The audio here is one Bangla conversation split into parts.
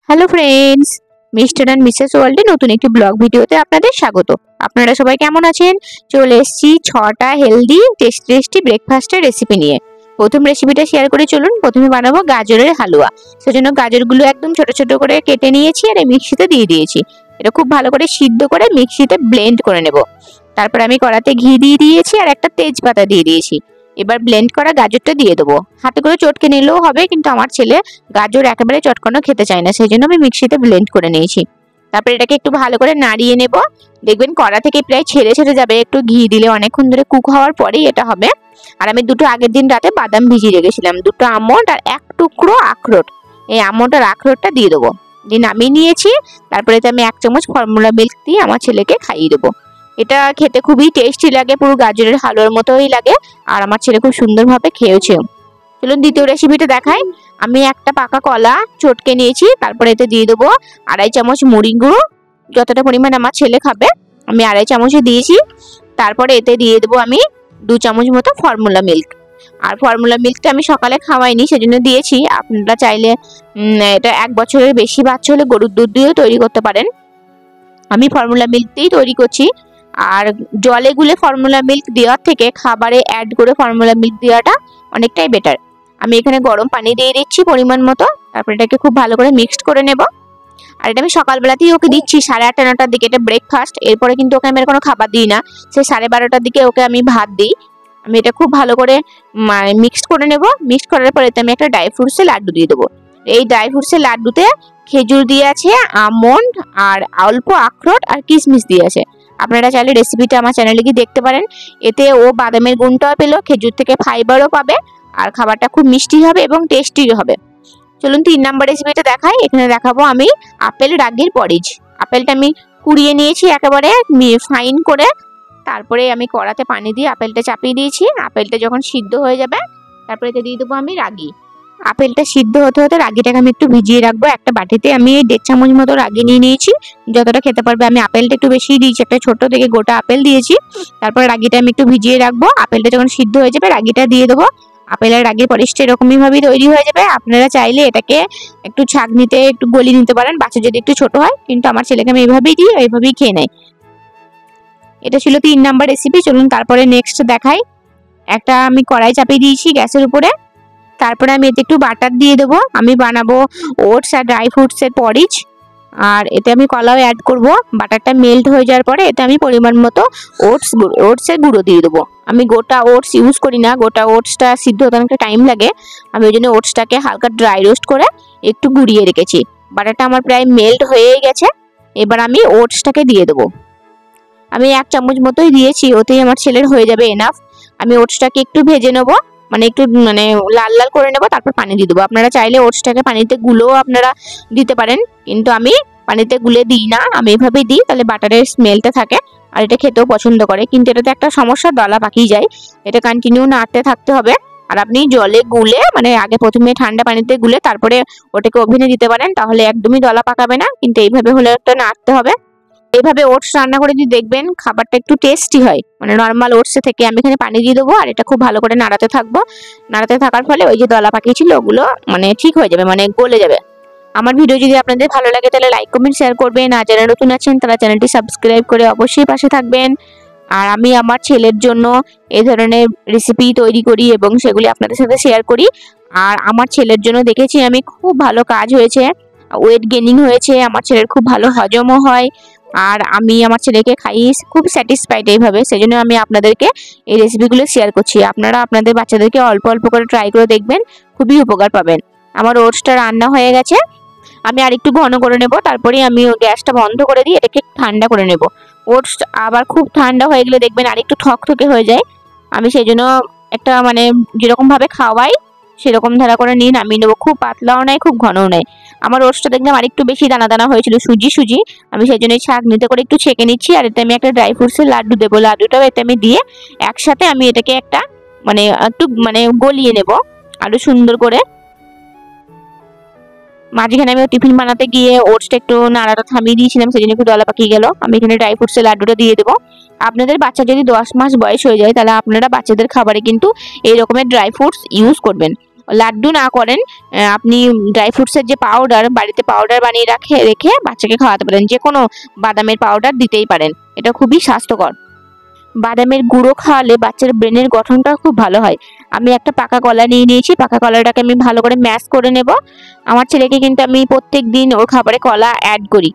Hello friends, mister and Mrs ওয়ার্ল্ডে নতুন একটি ব্লগ ভিডিওতে আপনাদের স্বাগত। আপনারা সবাই কেমন আছেন? চলে এসেছি 6টা হেলদি টেস্টি ব্রেকফাস্টের রেসিপি নিয়ে। প্রথম রেসিপিটা শেয়ার করে চলুন। প্রথমে বানাবো গাজরের হালুয়া। সেজন্য গাজরগুলো একদম ছোট ছোট করে কেটে নিয়েছি আর এই মিক্সিতে দিয়ে দিয়েছি। এটা খুব ভালো করে সিদ্ধ করে মিক্সিতে ব্লেন্ড করে নেব। তারপর আমি কড়াতে ঘি দিয়ে দিয়েছি আর একটা তেজপাতা দিয়ে দিয়েছি। এবার ব্লেন্ড করা গাজরটা দিয়ে দেবো। হাতে করে চটকে নিলেও হবে, কিন্তু আমার ছেলে গাজর একেবারে চটকানো খেতে চায় না, সেই জন্য আমি মিক্সিতে ব্লেন্ড করে নিয়েছি। তারপর এটাকে একটু ভালো করে নাড়িয়ে নেব। দেখবেন কড়া থেকে প্রায় ছেড়ে ছেড়ে যাবে। একটু ঘি দিলে অনেকক্ষণ ধরে কুক হওয়ার পরেই এটা হবে। আর আমি দুটো আগের দিন রাতে বাদাম ভিজিয়ে রেখেছিলাম, দুটো আমন্ড আর এক টুকরো আখরোট। এই আমন্ড আর আখরোটটা দিয়ে দেবো, দিয়ে নামিয়ে নিয়েছি। তারপরে আমি 1 চামচ ফর্মুলা মিল্ক দিয়ে আমার ছেলেকে খাইয়ে দেবো। এটা খেতে খুবই টেস্টি লাগে, পুরো গাজরের হালুয়ার মতোই লাগে। আর আমার ছেলে খুব সুন্দরভাবে খেয়েছেও। চলুন দ্বিতীয় রেসিপিটা দেখাই। আমি একটা পাকা কলা চটকে নিয়েছি, তারপরে এতে দিয়ে দেবো 2.5 চামচ মুড়ি গুঁড়ো। যতটা পরিমাণ আমার ছেলে খাবে আমি 2.5 চামচে দিয়েছি। তারপরে এতে দিয়ে দেবো আমি 2 চামচ মতো ফর্মুলা মিল্ক। আর ফর্মুলা মিল্কটা আমি সকালে খাওয়াইনি, সেজন্য দিয়েছি। আপনারা চাইলে এটা 1 বছরের বেশি বাচ্চা হলে গরুর দুধ দিয়েও তৈরি করতে পারেন। আমি ফর্মুলা মিল্ক দিয়েই তৈরি করছি। আর জলে গুলে ফর্মুলা মিল্ক দেওয়ার থেকে খাবারে অ্যাড করে ফর্মুলা মিল্ক দেওয়াটা অনেকটাই বেটার। আমি এখানে গরম পানি দিয়ে দিচ্ছি পরিমাণ মতো। তারপর এটাকে খুব ভালো করে মিক্সড করে নেব। আর এটা আমি সকালবেলাতেই ওকে দিচ্ছি 8:30 9টার দিকে, এটা ব্রেকফাস্ট। এরপরে কিন্তু ওকে আমি কোনো খাবার দিই না, সেই 12:30টার দিকে ওকে আমি ভাত দিই। আমি এটা খুব ভালো করে মিক্সড করে নেব। মিক্সড করার পরে আমি একটা ড্রাই ফ্রুটসের লাড্ডু দিয়ে দেবো। এই ড্রাই ফ্রুটসের লাড্ডুতে খেজুর দিয়ে আছে, আমন্ড আর অল্প আখরোট আর কিশমিশ দিয়ে আছে। আপনারা চাইলে রেসিপিটা আমার চ্যানেলে গিয়ে দেখতে পারেন। এতে ও বাদামের গুণটাও পেলো, খেজুর থেকে ফাইবারও পাবে, আর খাবারটা খুব মিষ্টি হবে এবং টেস্টিও হবে। চলুন 3 নম্বর রেসিপিটা দেখাই। এখানে দেখাবো আমি আপেল রাগির পরিজ। আপেলটা আমি কুড়িয়ে নিয়েছি একেবারে ফাইন করে। তারপরে আমি কড়াতে পানি দিয়ে আপেলটা চাপিয়ে দিয়েছি। আপেলটা যখন সিদ্ধ হয়ে যাবে তারপরে এতে দিয়ে দেবো আমি রাগি। আপেলটা সিদ্ধ হতে হতে রাগিটাকে আমি একটু ভিজিয়ে রাখবো। একটা বাটিতে আমি 1.5 চামচ মতো রাগি নিয়ে নিয়েছি, যতটা খেতে পারবে। আমি আপেলটা একটু বেশি দিয়েছি, একটা ছোট থেকে গোটা আপেল দিয়েছি। তারপর রাগিটা আমি একটু ভিজিয়ে রাখবো। আপেলটা যখন সিদ্ধ হয়ে যাবে রাগিটা দিয়ে দেবো। আপেল আর রাগির পরিশটা এরকমই ভাবে তৈরি হয়ে যাবে। আপনারা চাইলে এটাকে একটু ছাঁকনিতে একটু গলিয়ে নিতে পারেন, বাচ্চা যদি একটু ছোট হয়। কিন্তু আমার ছেলেকে আমি এইভাবেই দিই, এইভাবেই খেয়ে নেয়। এটা ছিল 3 নাম্বার রেসিপি। চলুন তারপরে নেক্সট দেখাই। একটা আমি কড়াই চাপিয়ে দিয়েছি গ্যাসের উপরে। তারপরে আমি এতে একটু বাটার দিয়ে দেবো। আমি বানাবো ওটস আর ড্রাই ফ্রুটসের পরিজ। আর এতে আমি কলাও অ্যাড করব। বাটারটা মেল্ট হয়ে যাওয়ার পরে এতে আমি পরিমাণ মতো ওটসের গুঁড়ো দিয়ে দেবো। আমি গোটা ওটস ইউজ করি না, গোটা ওটসটা সিদ্ধ হতে অনেকটা টাইম লাগে। আমি ওই জন্য ওটসটাকে হালকা ড্রাই রোস্ট করে একটু গুঁড়িয়ে রেখেছি। বাটারটা আমার প্রায় মেল্ট হয়ে গেছে। এবার আমি ওটসটাকে দিয়ে দেবো। আমি 1 চামচ মতোই দিয়েছি, ওতেই আমার ছেলের হয়ে যাবে এনাফ। আমি ওটসটাকে একটু ভেজে নেবো, একটু লাল লাল করে নেবো। তারপর পানি দিয়ে দেবো। আপনারা চাইলে ওটসটাকে পানিতে গুলেও আপনারা দিতে পারেন, কিন্তু আমি পানিতে গুলে দিই না। আমি এভাবেই দিই, তাহলে বাটারের স্মেলটা থাকে আর এটা খেতেও পছন্দ করে। কিন্তু এটাতে একটা সমস্যা, দলা পাকিয়ে যায়। এটা কন্টিনিউ নাড়তে থাকতে হবে। আর আপনি জলে গুলে আগে প্রথমে ঠান্ডা পানিতে গুলে তারপরে ওটাকে ওভেনে দিতে পারেন, তাহলে একদমই দলা পাকাবে না। কিন্তু এইভাবে হলে একটা নাড়তে হবে। এইভাবে ওটস রান্না করে যদি দেখবেন খাবারটা একটু টেস্টি হয়, নর্মাল ওটসে থেকে। আমি এখানে পানি দিয়ে দেবো আর এটা খুব ভালো করে নাড়াতে থাকবো। নাড়াতে থাকার ফলে ওই যে দলা পাকিয়ে ছিল ওগুলো ঠিক হয়ে যাবে, গলে যাবে। আমার ভিডিও যদি আপনাদের ভালো লাগে তাহলে লাইক কমেন্ট শেয়ার করবেন। আর যারা নতুন আছেন তারা চ্যানেলটি সাবস্ক্রাইব করে অবশ্যই পাশে থাকবেন। আর আমি আমার ছেলের জন্য এই ধরনের রেসিপি তৈরি করি এবং সেগুলি আপনাদের সাথে শেয়ার করি। আর আমার ছেলের জন্য দেখেছি আমি খুব ভালো কাজ হয়েছে, ওয়েট গেইনিং হয়েছে, আমার ছেলের খুব ভালো হজমও হয়। আর আমি আমার ছেলেকে খাইয়ে খুব স্যাটিসফাইড এইভাবে। সেজন্য আমি আপনাদেরকে এই রেসিপিগুলো শেয়ার করছি। আপনারা আপনাদের বাচ্চাদেরকে অল্প অল্প করে ট্রাই করে দেখবেন, খুবই উপকার পাবেন। আমার ওটসটা রান্না হয়ে গেছে। আমি আরেকটু ঘন করে নেব। তারপরে আমি গ্যাসটা বন্ধ করে দিয়ে এটাকে ঠান্ডা করে নেব। ওটস আবার খুব ঠান্ডা হয়ে গেলে দেখবেন আরেকটু থকথকে হয়ে যায়। আমি সেই জন্য একটা যেরকম ভাবে খাওয়াই সেরকম ধারা করে নিয়ে নামিয়ে নেবো। খুব পাতলাও নাই, খুব ঘনও নাই। আমার ওটসটা দেখলাম আরেকটু বেশি দানা দানা হয়েছিল, সুজি। আমি সেই জন্য ছাঁকনিতে করে একটু ছেঁকে নিচ্ছি। আর এতে আমি একটা ড্রাই ফ্রুটসের লাড্ডু দেবো। লাড্ডুটাও এতে আমি দিয়ে একসাথে আমি এটাকে একটা একটু গলিয়ে নেব আরো সুন্দর করে। মাঝখানে আমি টিফিন বানাতে গিয়ে ওটসটা একটু নাড়াটা থামিয়ে দিয়েছিলাম, সেজন্য একটু দলা পাকিয়ে গেল। আমি এখানে ড্রাই ফ্রুটসের লাড্ডুটা দিয়ে দেবো। আপনাদের বাচ্চা যদি 10 মাস বয়স হয়ে যায় তাহলে আপনারা বাচ্চাদের খাবারে কিন্তু এই রকমের ড্রাই ফ্রুটস ইউজ করবেন। লাড্ডু না করেন, আপনি ড্রাই ফ্রুটসের যে পাউডার বাড়িতে পাউডার বানিয়ে রেখে বাচ্চাকে খাওয়াতে পারেন। যে কোনো বাদামের পাউডার দিতেই পারেন, এটা খুবই স্বাস্থ্যকর। বাদামের গুঁড়ো খাওয়ালে বাচ্চার ব্রেনের গঠনটা খুব ভালো হয়। আমি একটা পাকা কলা নিয়ে নিয়েছি, পাকা কলাটাকে আমি ভালো করে ম্যাশ করে নেব। আমার ছেলেকে কিন্তু আমি প্রত্যেক দিন ওর খাবারে কলা অ্যাড করি।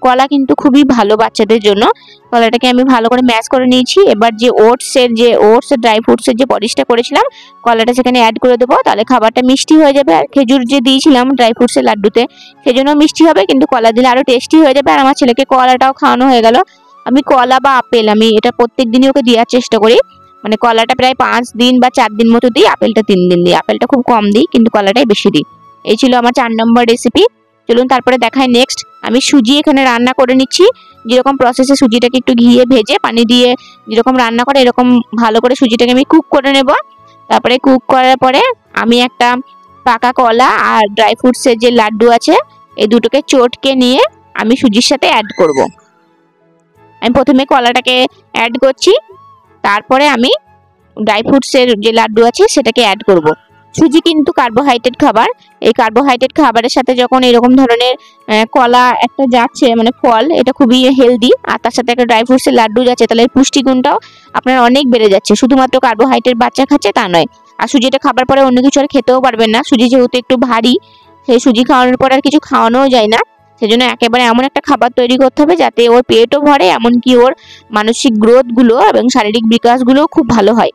কলা কিন্তু খুবই ভালো বাচ্চাদের জন্য। কলাটাকে আমি ভালো করে ম্যাশ করে নিয়েছি। এবার যে ওটস ড্রাই ফ্রুটসের যে পলিশটা করেছিলাম, কলাটা সেখানে অ্যাড করে দেবো, তাহলে খাবারটা মিষ্টি হয়ে যাবে। আর খেজুর যে দিয়েছিলাম ড্রাই ফ্রুটসের লাড্ডুতে, সেজন্য মিষ্টি হবে, কিন্তু কলা দিলে আরও টেস্টি হয়ে যাবে। আর আমার ছেলেকে কলাটাও খাওয়ানো হয়ে গেল। আমি কলা বা আপেল আমি এটা প্রত্যেক দিনই ওকে দেওয়ার চেষ্টা করি। মানে কলাটা প্রায় 5 দিন বা 4 দিন মতো দিই, আপেলটা 3 দিন দিই। আপেলটা খুব কম দিই, কিন্তু কলাটাই বেশি দিই। এই ছিল আমার 4 নম্বর রেসিপি। চলুন তারপরে দেখাই নেক্সট। আমি সুজি এখানে রান্না করে নিচ্ছি। যেরকম প্রসেসে সুজিটাকে একটু ঘিয়ে ভেজে পানি দিয়ে যেরকম রান্না করে, এরকম ভালো করে সুজিটাকে আমি কুক করে নেব। তারপরে কুক করার পরে আমি একটা পাকা কলা আর ড্রাই ফ্রুটসের যে লাড্ডু আছে, এই দুটোকে চটকে নিয়ে আমি সুজির সাথে অ্যাড করব। আমি প্রথমে কলাটাকে অ্যাড করছি, তারপরে আমি ড্রাই ফ্রুটসের যে লাড্ডু আছে সেটাকে অ্যাড করব। সুজি কিন্তু কার্বোহাইড্রেট খাবার। এই কার্বোহাইড্রেট খাবারের সাথে যখন এরকম ধরনের কলা একটা যাচ্ছে, মানে ফল, এটা খুবই হেলদি। আর তার সাথে একটা ড্রাই ফ্রুটসের লাড্ডু যাচ্ছে, তাহলে পুষ্টিগুণটাও আপনার অনেক বেড়ে যাচ্ছে। শুধুমাত্র কার্বোহাইড্রেট বাচ্চা খাচ্ছে তা নয়। আর সুজিটা খাবার পরে অন্য কিছু আর খেতেও পারবেন না। সুজি যেহেতু একটু ভারী, সেই সুজি খাওয়ানোর পর আর কিছু খাওয়ানোও যায় না। সেজন্য একেবারে এমন একটা খাবার তৈরি করতে হবে যাতে ওর পেটও ভরে, এমনকি ওর মানসিক গ্রোথগুলো এবং শারীরিক বিকাশগুলোও খুব ভালো হয়।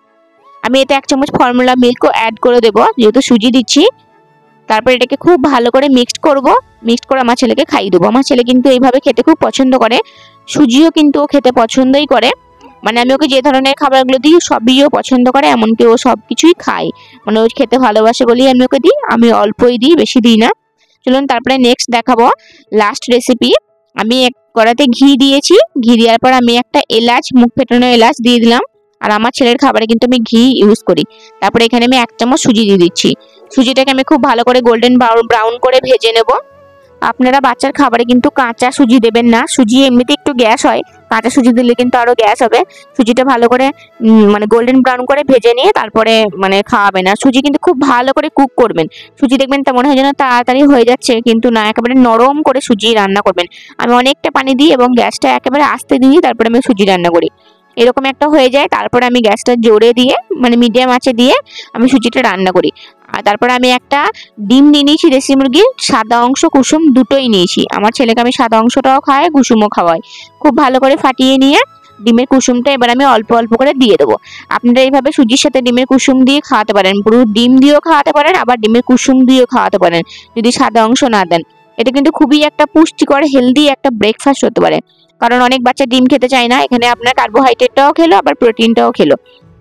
আমি এতে 1 চামচ ফর্মুলা মিল্কও অ্যাড করে দেবো, যেহেতু সুজি দিচ্ছি। তারপর এটাকে খুব ভালো করে মিক্সড করব। মিক্সড করে আমার ছেলেকে খাইয়ে দেবো। আমার ছেলে কিন্তু এইভাবে খেতে খুব পছন্দ করে। সুজিও কিন্তু ও খেতে পছন্দই করে। মানে আমি ওকে যে ধরনের খাবারগুলো দিই সবই ও পছন্দ করে, এমনকি ও সব কিছুই খায়। মানে ও খেতে ভালোবাসে বলেই আমি ওকে দিই। আমি অল্পই দিই, বেশি দিই না। চলুন তারপরে নেক্সট দেখাবো লাস্ট রেসিপি। আমি এক কড়াতে ঘি দিয়েছি। ঘি দেওয়ার পর আমি একটা এলাচ, মুখ ফেটানো এলাচ দিয়ে দিলাম। আর আমার ছেলের খাবারে কিন্তু আমি ঘি ইউজ করি। তারপরে এখানে আমি 1 চামচ সুজি দিয়ে দিচ্ছি। সুজিটাকে আমি খুব ভালো করে গোল্ডেন ব্রাউন করে ভেজে নেব। আপনারা বাচ্চার খাবারে কিন্তু কাঁচা সুজি দেবেন না। সুজি এমনিতে একটু গ্যাস হয়, কাঁচা সুজি দিলে কিন্তু আরো গ্যাস হবে। সুজিটা ভালো করে মানে গোল্ডেন ব্রাউন করে ভেজে নিয়ে তারপরে মানে খাওয়াবেন। আর সুজি কিন্তু খুব ভালো করে কুক করবেন। সুজি দেখবেন তা মনে হয় যেন তাড়াতাড়ি হয়ে যাচ্ছে, কিন্তু না, একেবারে নরম করে সুজি রান্না করবেন। আমি অনেকটা পানি দিই এবং গ্যাসটা একেবারে আস্তে দিয়ে তারপরে আমি সুজি রান্না করি। এরকম একটা হয়ে যায়, তারপরে আমি গ্যাসটা জোরে দিয়ে মানে মিডিয়াম আঁচে দিয়ে আমি সুজিটা রান্না করি। আর তারপরে আমি একটা ডিম নিয়ে নিয়েছি দেশি মুরগির, সাদা অংশ কুসুম দুটোই নিয়েছি। আমার ছেলেকে আমি সাদা অংশটাও খাওয়াই, কুসুমও খাওয়াই। খুব ভালো করে ফাটিয়ে নিয়ে ডিমের কুসুমটা এবার আমি অল্প অল্প করে দিয়ে দেবো। আপনারা এইভাবে সুজির সাথে ডিমের কুসুম দিয়ে খাওয়াতে পারেন, পুরো ডিম দিয়েও খাওয়াতে পারেন, আবার ডিমের কুসুম দিয়েও খাওয়াতে পারেন যদি সাদা অংশ না দেন। এটা কিন্তু খুবই একটা পুষ্টিকর হেলদি একটা ব্রেকফাস্ট হতে পারে। কারণ অনেক বাচ্চা ডিম খেতে চায় না, এখানে আপনার কার্বোহাইড্রেটটাও খেলো আবার প্রোটিনটাও খেলো,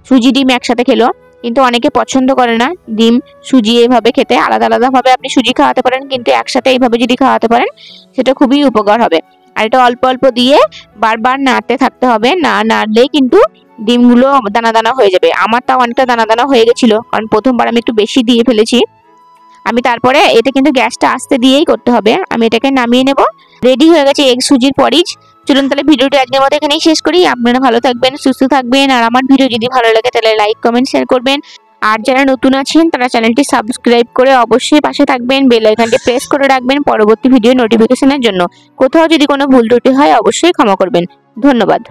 সুজি ডিম একসাথে খেলো। কিন্তু অনেকে পছন্দ করে না ডিম সুজি এভাবে খেতে। আলাদা আলাদা ভাবে আপনি সুজি খাওয়াতে পারেন, কিন্তু একসাথে এইভাবে যদি খাওয়াতে পারেন সেটা খুবই উপকার হবে। আর এটা অল্প অল্প দিয়ে বারবার নাড়তে থাকতে হবে, না নাড়লেই কিন্তু ডিমগুলো দানা দানা হয়ে যাবে। আমার তাও অনেকটা দানা দানা হয়ে গেছিল, কারণ প্রথমবার আমি একটু বেশি দিয়ে ফেলেছি। আমি তারপরে এটা কিন্তু গ্যাসটা আস্তে দিয়েই করতে হবে। আমি এটাকে নামিয়ে নেব। রেডি হয়ে গেছে এগ সুজির পরিচ। চলুন তাহলে ভিডিওটি আজকের মতো এখানেই শেষ করি। আপনারা ভালো থাকবেন, সুস্থ থাকবেন। আর আমার ভিডিও যদি ভালো লাগে তাহলে লাইক কমেন্ট শেয়ার করবেন। আর যারা নতুন আছেন তারা চ্যানেলটি সাবস্ক্রাইব করে অবশ্যই পাশে থাকবেন, বেল আইকনটি প্রেস করে রাখবেন পরবর্তী ভিডিও নোটিফিকেশনের জন্য। কোথাও যদি কোনো ভুল ত্রুটি হয় অবশ্যই ক্ষমা করবেন। ধন্যবাদ।